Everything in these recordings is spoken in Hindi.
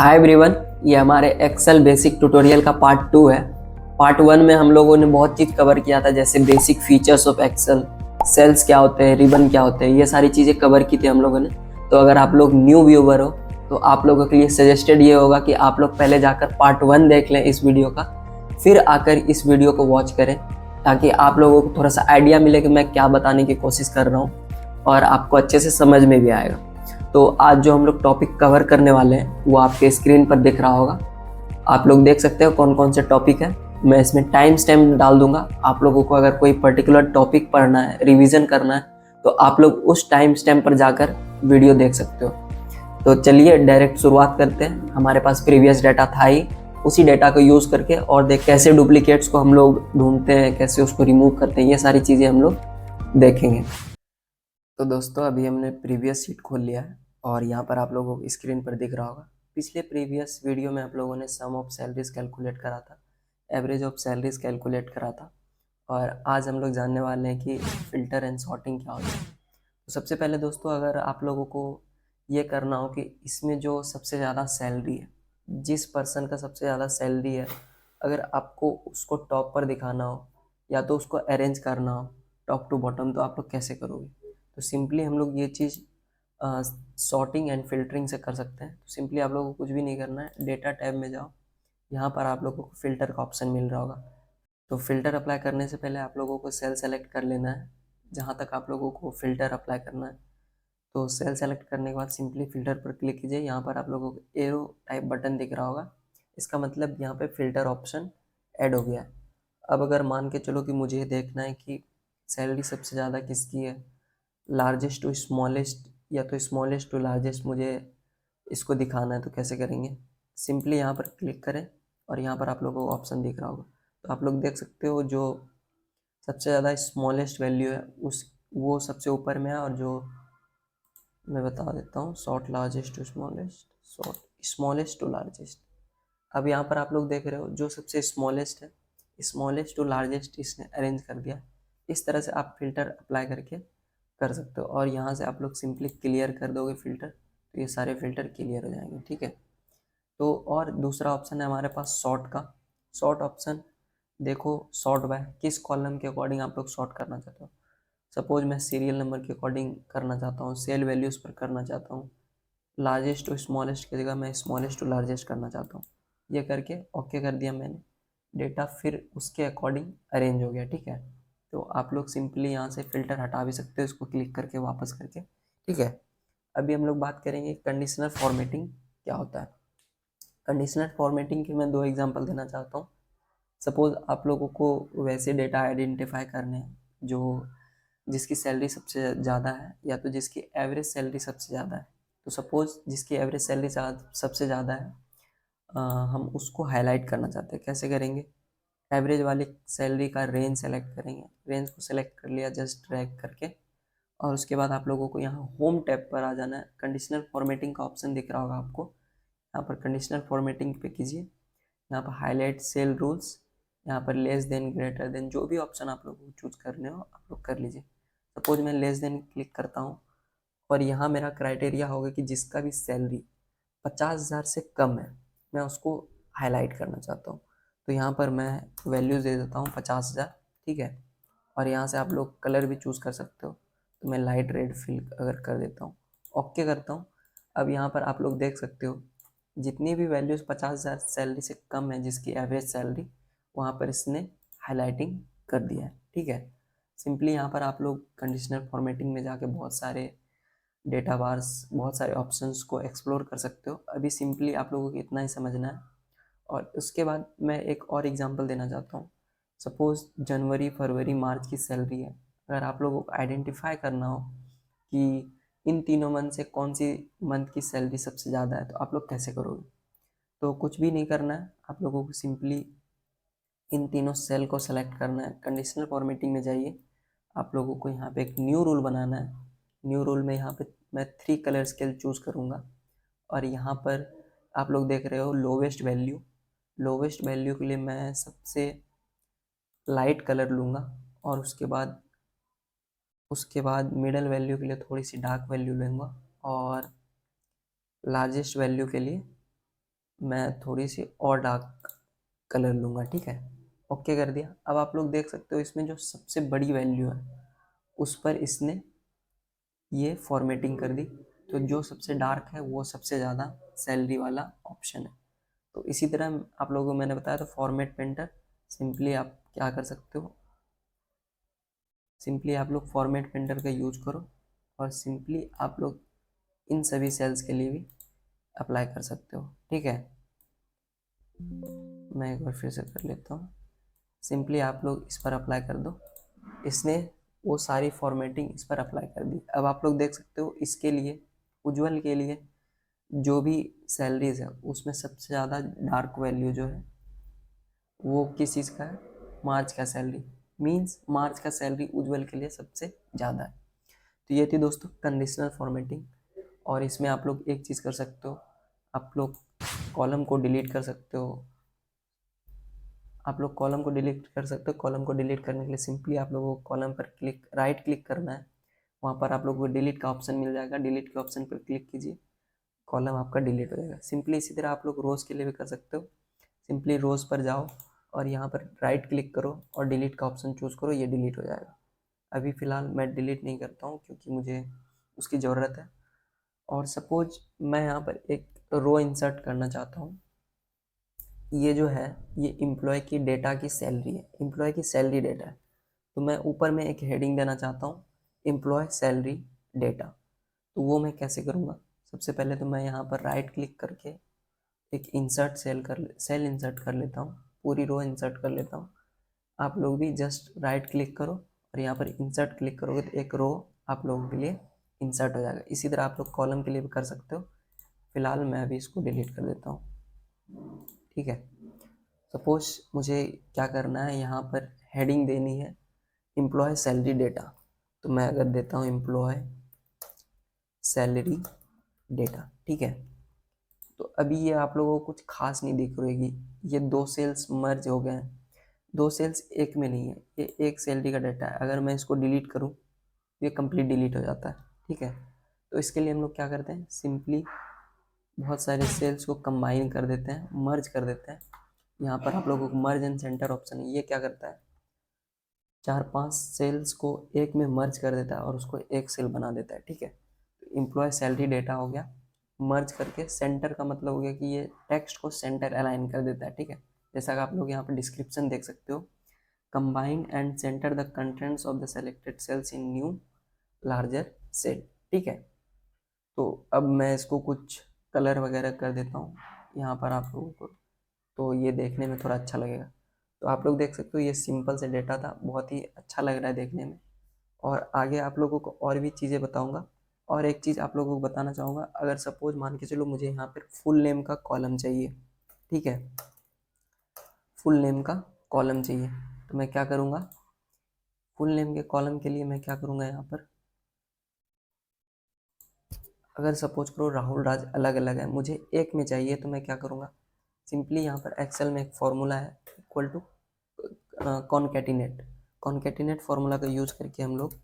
हाय एवरीवन, ये हमारे एक्सेल बेसिक ट्यूटोरियल का पार्ट 2 है। पार्ट 1 में हम लोगों ने बहुत चीज़ कवर किया था, जैसे basic features of Excel, cells क्या होते हैं, रिबन क्या होते हैं, ये सारी चीज़ें कवर की थी हम लोगों ने। तो अगर आप लोग न्यू व्यूवर हो तो आप लोगों के लिए सजेस्टेड ये होगा कि आप लोग पहले जाकर पार्ट 1 देख लें इस वीडियो का, फिर आकर इस वीडियो को वॉच करें, ताकि आप लोगों को थोड़ा सा आइडिया मिले कि मैं क्या बताने की कोशिश कर रहा हूँ और आपको अच्छे से समझ में भी आएगा। तो आज जो हम लोग टॉपिक कवर करने वाले हैं वो आपके स्क्रीन पर दिख रहा होगा। आप लोग देख सकते हो कौन कौन से टॉपिक है। मैं इसमें टाइम स्टैम्प डाल दूंगा। आप लोगों को अगर कोई पर्टिकुलर टॉपिक पढ़ना है, रिवीजन करना है, तो आप लोग उस टाइम स्टैम्प पर जाकर वीडियो देख सकते हो। तो चलिए डायरेक्ट शुरुआत करते हैं। हमारे पास प्रीवियस डाटा था ही, उसी डाटा को यूज़ करके और देख कैसे डुप्लीकेट्स को हम लोग ढूंढते हैं, कैसे उसको रिमूव करते हैं, ये सारी चीज़ें हम लोग देखेंगे। तो दोस्तों अभी हमने प्रीवियस शीट खोल लिया है और यहाँ पर आप लोगों को स्क्रीन पर दिख रहा होगा। पिछले प्रीवियस वीडियो में आप लोगों ने सम ऑफ सैलरीज कैलकुलेट करा था, एवरेज ऑफ सैलरीज कैलकुलेट करा था, और आज हम लोग जानने वाले हैं कि फ़िल्टर एंड सॉर्टिंग क्या होता है। तो सबसे पहले दोस्तों, अगर आप लोगों को ये करना हो कि इसमें जो सबसे ज़्यादा सैलरी है, जिस पर्सन का सबसे ज़्यादा सैलरी है, अगर आपको उसको टॉप पर दिखाना हो या तो उसको अरेंज करना हो टॉप टू बॉटम, तो आप लोग कैसे करोगे? तो सिंपली हम लोग ये चीज़ सॉर्टिंग एंड फिल्टरिंग से कर सकते हैं। तो सिंपली आप लोगों को कुछ भी नहीं करना है, डेटा टैब में जाओ, यहाँ पर आप लोगों को फ़िल्टर का ऑप्शन मिल रहा होगा। तो फ़िल्टर अप्लाई करने से पहले आप लोगों को सेल सेलेक्ट कर लेना है, जहाँ तक आप लोगों को फ़िल्टर अप्लाई करना है। तो सेल सेलेक्ट करने के बाद सिंपली फ़िल्टर पर क्लिक कीजिए। यहाँ पर आप लोगों को एरो टाइप बटन दिख रहा होगा, इसका मतलब यहाँ पे फ़िल्टर ऑप्शन ऐड हो गया है। अब अगर मान के चलो कि मुझे देखना है कि सैलरी सबसे ज़्यादा किसकी है, लार्जेस्ट टू स्मॉलेस्ट या तो स्मॉलेस्ट टू लार्जेस्ट, मुझे इसको दिखाना है, तो कैसे करेंगे? सिंपली यहाँ पर क्लिक करें और यहाँ पर आप लोगों को ऑप्शन दिख रहा होगा। तो आप लोग देख सकते हो जो सबसे ज़्यादा स्मॉलेस्ट वैल्यू है उस वो सबसे ऊपर में है, और जो मैं बता देता हूँ, sort largest to smallest, sort smallest to largest. अब यहाँ पर आप लोग देख रहे हो जो सबसे स्मॉलेस्ट है, स्मॉलेस्ट टू लार्जेस्ट इसने अरेंज कर दिया। इस तरह से आप फिल्टर अप्लाई करके कर सकते हो, और यहाँ से आप लोग सिंपली क्लियर कर दोगे फ़िल्टर, तो ये सारे फ़िल्टर क्लियर हो जाएंगे। ठीक है। तो और दूसरा ऑप्शन है हमारे पास सॉर्ट का। सॉर्ट ऑप्शन देखो, सॉर्ट बाय किस कॉलम के अकॉर्डिंग आप लोग सॉर्ट करना चाहते हो। सपोज मैं सीरियल नंबर के अकॉर्डिंग करना चाहता हूँ, सेल वैल्यूज़ पर करना चाहता हूँ, लार्जेस्ट टू स्मॉलेस्ट की जगह मैं स्मॉलेस्ट टू लार्जेस्ट करना चाहता हूँ। ये करके ओके कर दिया मैंने, डेटा फिर उसके अकॉर्डिंग अरेंज हो गया। ठीक है। तो आप लोग सिंपली यहाँ से फ़िल्टर हटा भी सकते हो, इसको क्लिक करके वापस करके। ठीक है। अभी हम लोग बात करेंगे कंडीशनल फॉर्मेटिंग क्या होता है। कंडीशनल फॉर्मेटिंग के मैं दो एग्जांपल देना चाहता हूँ। सपोज आप लोगों को वैसे डेटा आइडेंटिफाई करने हैं जो जिसकी सैलरी सबसे ज़्यादा है या तो जिसकी एवरेज सैलरी सबसे ज़्यादा है। तो सपोज जिसकी एवरेज सैलरी सबसे ज़्यादा है, हम उसको हाईलाइट करना चाहते हैं। कैसे करेंगे? एवरेज वाली सैलरी का रेंज सेलेक्ट करेंगे, रेंज को सेलेक्ट कर लिया जस्ट ड्रैग करके, और उसके बाद आप लोगों को यहाँ होम टैब पर आ जाना है। कंडीशनल फॉर्मेटिंग का ऑप्शन दिख रहा होगा आपको, यहाँ पर कंडीशनल फॉर्मेटिंग पे कीजिए, यहाँ पर हाईलाइट सेल रूल्स, यहाँ पर लेस देन ग्रेटर देन, जो भी ऑप्शन आप लोगों को चूज करने हो आप लोग कर लीजिए। सपोज मैं लेस देन क्लिक करता हूँ, और यहाँ मेरा क्राइटेरिया होगा कि जिसका भी सैलरी 50,000 से कम है, मैं उसको हाईलाइट करना चाहता हूँ। तो यहाँ पर मैं वैल्यूज़ दे देता हूँ 50,000। ठीक है। और यहाँ से आप लोग कलर भी चूज़ कर सकते हो, तो मैं लाइट रेड फिल अगर कर देता हूँ, ओके करता हूँ। अब यहाँ पर आप लोग देख सकते हो जितनी भी वैल्यूज़ 50,000 सैलरी से कम है, जिसकी एवरेज सैलरी, वहाँ पर इसने हाईलाइटिंग कर दिया है। ठीक है। सिंपली यहाँ पर आप लोग कंडीशनल फॉर्मेटिंग में जाके बहुत सारे डेटा बार्स, बहुत सारे ऑप्शंस को एक्सप्लोर कर सकते हो। अभी सिंपली आप लोगों को इतना ही समझना है, और उसके बाद मैं एक और एग्जांपल देना चाहता हूँ। सपोज़ जनवरी, फरवरी, मार्च की सैलरी है। अगर आप लोगों को आइडेंटिफाई करना हो कि इन तीनों मंथ से कौन सी मंथ की सैलरी सबसे ज़्यादा है, तो आप लोग कैसे करोगे? तो कुछ भी नहीं करना है, आप लोगों को सिंपली इन तीनों सेल को सेलेक्ट करना है, कंडीशनल फॉर्मेटिंग में जाइए, आप लोगों को यहाँ पे एक न्यू रूल बनाना है। न्यू रूल में यहाँ पे मैं 3 कलर स्केल चूज़ करूँगा, और यहाँ पर आप लोग देख रहे हो लोवेस्ट वैल्यू। लोवेस्ट वैल्यू के लिए मैं सबसे लाइट कलर लूँगा, और उसके बाद मिडल वैल्यू के लिए थोड़ी सी डार्क वैल्यू लूँगा, और लार्जेस्ट वैल्यू के लिए मैं थोड़ी सी और डार्क कलर लूँगा, ठीक है। ओके कर दिया। अब आप लोग देख सकते हो इसमें जो सबसे बड़ी वैल्यू है उस पर इसने ये फॉर्मेटिंग कर दी, तो जो सबसे डार्क है वो सबसे ज़्यादा सैलरी वाला ऑप्शन है। तो इसी तरह आप लोगों को मैंने बताया था फॉर्मेट पेंटर, सिंपली आप क्या कर सकते हो, सिंपली आप लोग फॉर्मेट पेंटर का यूज करो और सिंपली आप लोग इन सभी सेल्स के लिए भी अप्लाई कर सकते हो, ठीक है। मैं एक बार फिर से कर लेता हूँ। सिंपली आप लोग इस पर अप्लाई कर दो, इसने वो सारी फॉर्मेटिंग इस पर अप्लाई कर दी। अब आप लोग देख सकते हो इसके लिए, उज्जवल के लिए जो भी सैलरीज है उसमें सबसे ज़्यादा डार्क वैल्यू जो है वो किस चीज़ का है, मार्च का सैलरी, मींस मार्च का सैलरी उज्जवल के लिए सबसे ज़्यादा है। तो ये थी दोस्तों कंडीशनल फॉर्मेटिंग। और इसमें आप लोग एक चीज़ कर सकते हो, आप लोग कॉलम को डिलीट कर सकते हो, आप लोग कॉलम को डिलीट कर सकते हो। कॉलम को डिलीट करने के लिए सिंपली आप लोगों को कॉलम पर राइट क्लिक करना है, वहाँ पर आप लोगों को डिलीट का ऑप्शन मिल जाएगा, डिलीट के ऑप्शन पर क्लिक कीजिए, कॉलम आपका डिलीट हो जाएगा। सिंपली इसी तरह आप लोग रोज़ के लिए भी कर सकते हो, सिंपली रोज़ पर जाओ और यहाँ पर राइट क्लिक करो और डिलीट का ऑप्शन चूज़ करो, ये डिलीट हो जाएगा। अभी फ़िलहाल मैं डिलीट नहीं करता हूँ क्योंकि मुझे उसकी ज़रूरत है। और सपोज मैं यहाँ पर एक रो इंसर्ट करना चाहता हूँ, ये जो है ये एम्प्लॉय की डेटा की सैलरी है, एम्प्लॉय की सैलरी डेटा है। तो मैं ऊपर में एक हेडिंग देना चाहता हूँ, एम्प्लॉय सैलरी डेटा। तो वो मैं कैसे करूँगा, सबसे पहले तो मैं यहाँ पर राइट क्लिक करके एक इंसर्ट सेल इंसर्ट कर लेता हूँ, पूरी रो इंसर्ट कर लेता हूँ। आप लोग भी जस्ट राइट क्लिक करो और यहाँ पर इंसर्ट क्लिक करोगे तो एक रो आप लोगों के लिए इंसर्ट हो जाएगा। इसी तरह आप लोग कॉलम के लिए भी कर सकते हो। फिलहाल मैं अभी इसको डिलीट कर देता हूँ, ठीक है। सपोज मुझे क्या करना है, यहाँ पर हेडिंग देनी है एम्प्लॉय सैलरी डेटा, तो मैं अगर देता हूँ एम्प्लॉय सैलरी डेटा, ठीक है। तो अभी ये आप लोगों को कुछ खास नहीं दिख रहेगी, ये दो सेल्स मर्ज हो गए हैं, दो सेल्स एक में नहीं है, ये एक सैलरी का डाटा है। अगर मैं इसको डिलीट करूँ ये कंप्लीट डिलीट हो जाता है, ठीक है। तो इसके लिए हम लोग क्या करते हैं, सिंपली बहुत सारे सेल्स को कंबाइन कर देते हैं, मर्ज कर देते हैं। यहाँ पर आप लोगों को मर्ज एंड सेंटर ऑप्शन है, ये क्या करता है, 4-5 सेल्स को एक में मर्ज कर देता है और उसको एक सेल बना देता है, ठीक है। तो एम्प्लॉय सैलरी डेटा हो गया, मर्ज करके सेंटर का मतलब हो गया कि ये टेक्स्ट को सेंटर अलाइन कर देता है, ठीक है। जैसा कि आप लोग यहाँ पर डिस्क्रिप्शन देख सकते हो, combine and centre the contents of the selected cells in new larger cell, ठीक है। तो अब मैं इसको कुछ कलर वगैरह कर देता हूँ यहाँ पर आप लोगों को, तो ये देखने में थोड़ा अच्छा लगेगा। तो आप लोग देख सकते हो ये सिंपल से डेटा था, बहुत ही अच्छा लग रहा है देखने में। और आगे आप लोगों को और भी चीज़ें बताऊंगा। और एक चीज़ आप लोगों को बताना चाहूँगा, अगर सपोज मान के चलो मुझे यहाँ पर फुल नेम का कॉलम चाहिए, ठीक है, फुल नेम का कॉलम चाहिए, तो मैं क्या करूँगा, फुल नेम के कॉलम के लिए मैं क्या करूँगा, यहाँ पर अगर सपोज करो राहुल राज अलग अलग है, मुझे एक में चाहिए, तो मैं क्या करूँगा, सिंपली यहाँ पर एक्सेल में एक फॉर्मूला है equal to concatenate, concatenate formula का यूज करके हम लोग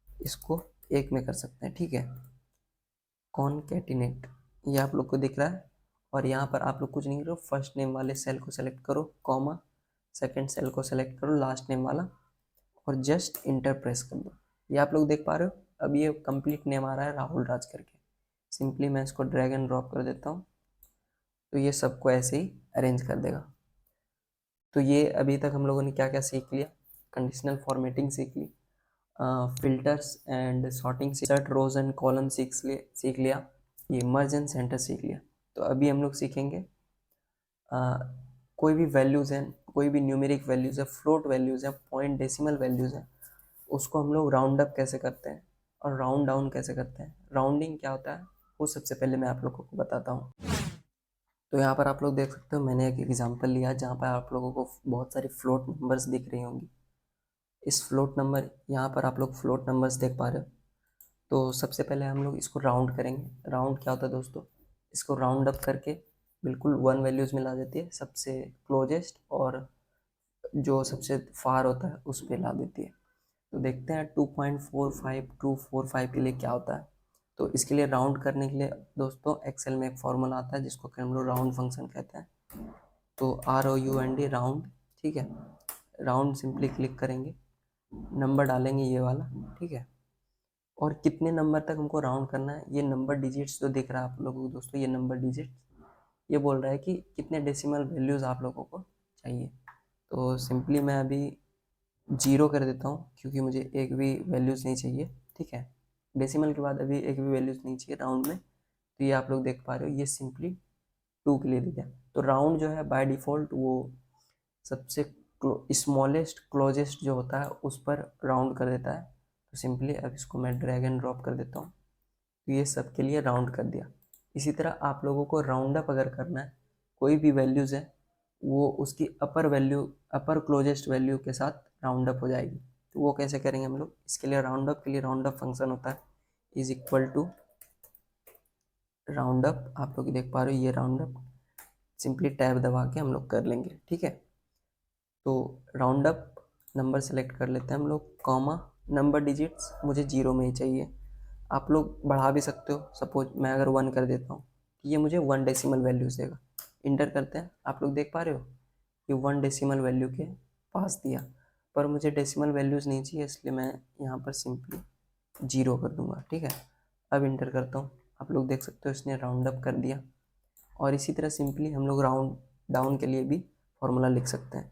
इसको एक में कर सकते हैं, ठीक है। कॉनकैटिनेट, ये आप लोग को दिख रहा है। और यहाँ पर आप लोग कुछ नहीं करो, फर्स्ट नेम वाले सेल को सेलेक्ट करो, कॉमा, सेकंड सेल को सेलेक्ट करो लास्ट नेम वाला, और जस्ट इंटर प्रेस कर दो। ये आप लोग देख पा रहे हो, अब ये कंप्लीट नेम आ रहा है राहुल राज करके। सिंपली मैं इसको ड्रैग एंड ड्रॉप कर देता हूँ, तो ये सबको ऐसे ही अरेंज कर देगा। तो ये अभी तक हम लोगों ने क्या क्या सीख लिया, कंडीशनल फॉर्मेटिंग सीख ली, filters and sorting, sort rows and column सीख लिया, ये मर्ज एंड सेंटर सीख लिया। तो अभी हम लोग सीखेंगे कोई भी वैल्यूज़ हैं, कोई भी न्यूमेरिक वैल्यूज़ है, फ्लोट वैल्यूज़ है, पॉइंट डेसिमल वैल्यूज़ हैं, उसको हम लोग राउंड अप कैसे करते हैं और राउंड डाउन कैसे करते हैं, राउंडिंग क्या होता है वो सबसे पहले मैं आप लोगों को बताता हूँ। तो यहाँ पर आप लोग देख सकते हो मैंने एक एग्जांपल लिया जहाँ पर आप लोगों को बहुत सारी फ्लोट नंबर्स दिख रही होंगी। इस फ्लोट नंबर, यहाँ पर आप लोग फ्लोट नंबर्स देख पा रहे हो। तो सबसे पहले हम लोग इसको राउंड करेंगे। राउंड क्या होता है दोस्तों, इसको राउंड अप करके बिल्कुल वन वैल्यूज़ में ला देती है, सबसे क्लोजेस्ट और जो सबसे फार होता है उस पर ला देती है। तो देखते हैं 2.45 245 के लिए क्या होता है। तो इसके लिए राउंड करने के लिए दोस्तों एक्सेल में एक फॉर्मूला आता है जिसको कि हम लोग राउंड फंक्शन कहते हैं। तो ROUND राउंड, ठीक है। राउंड सिंपली क्लिक करेंगे, नंबर डालेंगे ये वाला, ठीक है। और कितने नंबर तक हमको राउंड करना है, ये नंबर डिजिट्स जो दिख रहा है आप लोगों को दोस्तों, ये नंबर डिजिट्स ये बोल रहा है कि कितने डेसिमल वैल्यूज़ आप लोगों को चाहिए। तो सिंपली मैं अभी 0 कर देता हूँ क्योंकि मुझे एक भी वैल्यूज़ नहीं चाहिए, ठीक है। डेसिमल के बाद अभी एक भी वैल्यूज़ नहीं चाहिए राउंड में। तो ये आप लोग देख पा रहे हो, ये सिंपली 2 के लिए दिया। तो राउंड जो है बाय डिफ़ॉल्ट वो सबसे स्मॉलेस्ट क्लोजेस्ट जो होता है उस पर राउंड कर देता है। तो सिंपली अब इसको मैं ड्रैग एंड ड्रॉप कर देता हूँ, तो ये सबके लिए राउंड कर दिया। इसी तरह आप लोगों को राउंड अप अगर करना है, कोई भी वैल्यूज़ है वो उसकी अपर क्लोजेस्ट वैल्यू के साथ राउंड अप हो जाएगी। तो वो कैसे करेंगे हम लोग, इसके लिए राउंड अप के लिए राउंड अप फंक्शन होता है is equal to round up. आप लोग देख पा रहे हो ये राउंड अप, सिंपली टैब दबा के हम लोग कर लेंगे, ठीक है। तो राउंड अप नंबर सेलेक्ट कर लेते हैं हम लोग, कॉमा नंबर डिजिट्स मुझे 0 में ही चाहिए। आप लोग बढ़ा भी सकते हो, सपोज मैं अगर 1 कर देता हूँ तो ये मुझे 1 डेसिमल वैल्यूज़ देगा। इंटर करते हैं, आप लोग देख पा रहे हो ये 1 डेसिमल वैल्यू के पास दिया, पर मुझे डेसिमल वैल्यूज़ नहीं चाहिए इसलिए मैं यहाँ पर सिंपली 0 कर दूंगा, ठीक है। अब इंटर करता हूँ, आप लोग देख सकते हो इसने राउंड अप कर दिया। और इसी तरह सिंपली हम लोग राउंड डाउन के लिए भी फॉर्मूला लिख सकते हैं,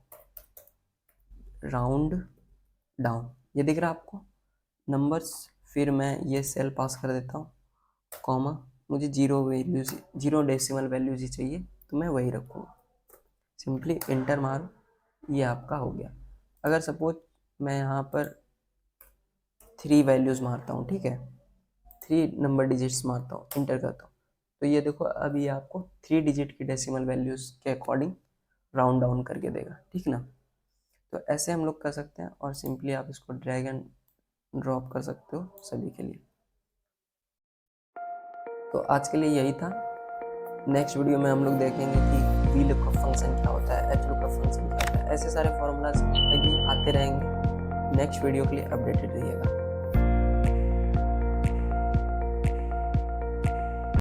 राउंड डाउन। ये दिख रहा है आपको नंबर्स, फिर मैं ये सेल पास कर देता हूँ, कॉमा मुझे 0 डेसिमल वैल्यूज ही चाहिए तो मैं वही रखूँगा। सिंपली इंटर मारो, ये आपका हो गया। अगर सपोज मैं यहाँ पर 3 वैल्यूज़ मारता हूँ, ठीक है, 3 नंबर डिजिट्स मारता हूँ, इंटर करता हूँ, तो ये देखो अभी आपको 3 डिजिट की डेसिमल वैल्यूज़ के अकॉर्डिंग राउंड डाउन करके देगा, ठीक ना। तो ऐसे हम लोग कर सकते हैं और सिंपली आप इसको ड्रैग एंड ड्रॉप कर सकते हो सभी के लिए। तो आज के लिए यही था। नेक्स्ट वीडियो में हम लोग देखेंगे कि वी लुकअप फंक्शन क्या होता है, एच लुकअप फंक्शन क्या होता है। ऐसे सारे फॉर्मूलाज अभी आते रहेंगे। नेक्स्ट वीडियो के लिए अपडेटेड रहिएगा।